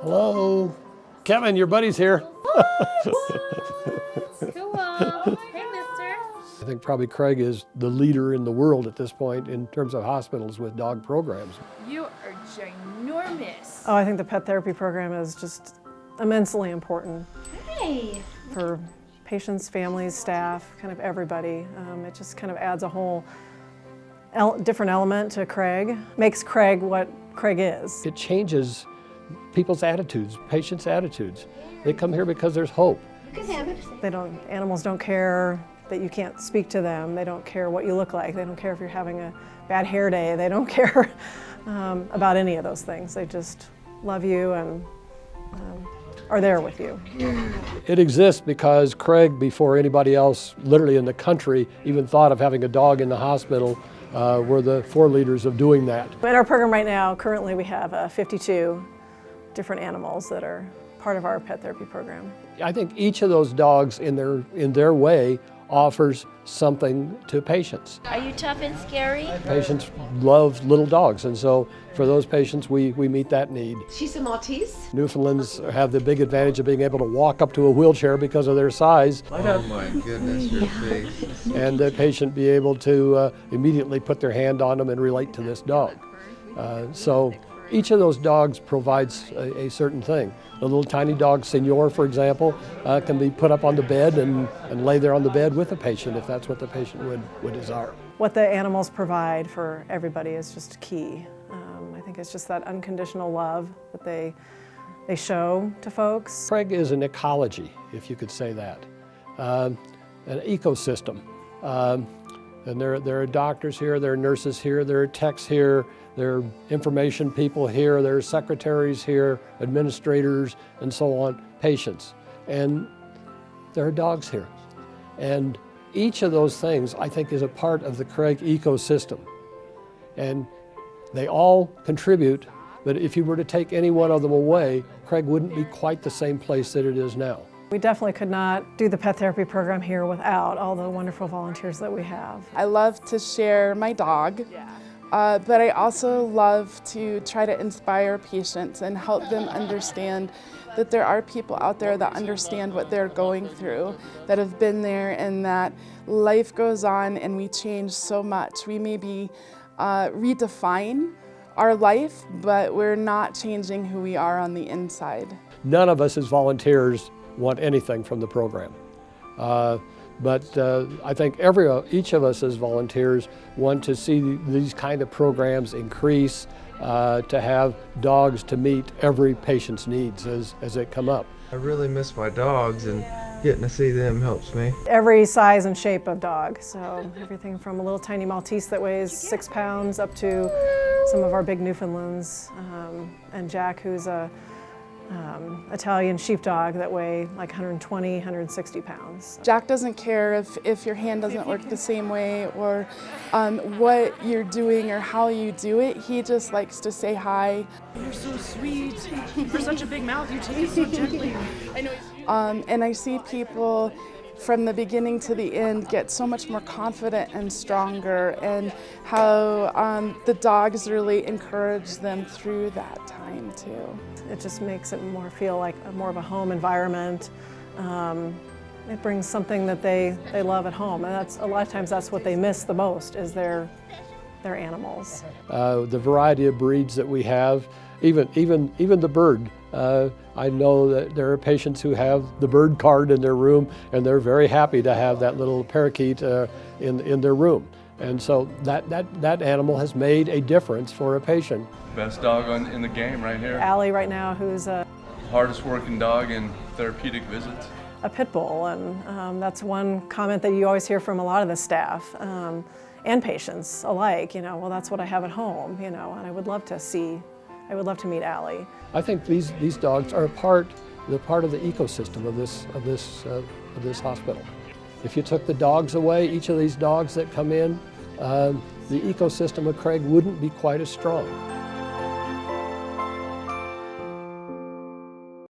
Hello. Kevin, your buddy's here. Cool. Hey, mister. I think probably Craig is the leader in the world at this point in terms of hospitals with dog programs. You are ginormous. Oh, I think the pet therapy program is just immensely important. Hey. For patients, families, staff, kind of everybody. It just kind of adds a whole different element to Craig, makes Craig what Craig is. It changes people's attitudes, patients' attitudes. They come here because there's hope. Animals don't care that you can't speak to them. They don't care what you look like. They don't care if you're having a bad hair day. They don't care about any of those things. They just love you and are there with you. It exists because Craig, before anybody else literally in the country even thought of having a dog in the hospital, were the foreleaders of doing that. In our program right now, currently we have 52 different animals that are part of our pet therapy program. I think each of those dogs in their way offers something to patients. Are you tough and scary? Patients love little dogs, and so for those patients we meet that need. She's a Maltese. Newfoundlands have the big advantage of being able to walk up to a wheelchair because of their size. Oh my goodness, your face. And the patient be able to immediately put their hand on them and relate to this dog. So each of those dogs provides a certain thing. The little tiny dog, Senor, for example, can be put up on the bed and lay there on the bed with the patient if that's what the patient would desire. What the animals provide for everybody is just key. I think it's just that unconditional love that they show to folks. Craig is an ecology, if you could say that, an ecosystem. And there are doctors here, there are nurses here, there are techs here, there are information people here, there are secretaries here, administrators, and so on, patients. And there are dogs here. And each of those things, I think, is a part of the Craig ecosystem. And they all contribute, but if you were to take any one of them away, Craig wouldn't be quite the same place that it is now. We definitely could not do the pet therapy program here without all the wonderful volunteers that we have. I love to share my dog, but I also love to try to inspire patients and help them understand that there are people out there that understand what they're going through, that have been there, and that life goes on and we change so much. We maybe redefine our life, but we're not changing who we are on the inside. None of us as volunteers want anything from the program. But I think each of us as volunteers want to see these kind of programs increase, to have dogs to meet every patient's needs as they come up. I really miss my dogs, and getting to see them helps me. Every size and shape of dog, so everything from a little tiny Maltese that weighs 6 pounds up to some of our big Newfoundlands, and Jack, who's a Italian sheepdog that weigh like 120, 160 pounds. Jack doesn't care if your hand doesn't work the same way or what you're doing or how you do it. He just likes to say hi. You're so sweet. For such a big mouth, you take it so gently. I know. And I see people from the beginning to the end get so much more confident and stronger, and how the dogs really encourage them through that time too. It just makes it feel like more of a home environment. It brings something that they love at home, and a lot of times that's what they miss the most is their animals. The variety of breeds that we have, even the bird. I know that there are patients who have the bird card in their room, and they're very happy to have that little parakeet in their room. And so that animal has made a difference for a patient. Best dog in the game right here. Allie right now, who's a hardest working dog in therapeutic visits. A pit bull, and that's one comment that you always hear from a lot of the staff and patients alike. Well, that's what I have at home. And I would love to meet Allie. I think these dogs are part of the ecosystem of this hospital. If you took the dogs away, each of these dogs that come in, the ecosystem of Craig wouldn't be quite as strong.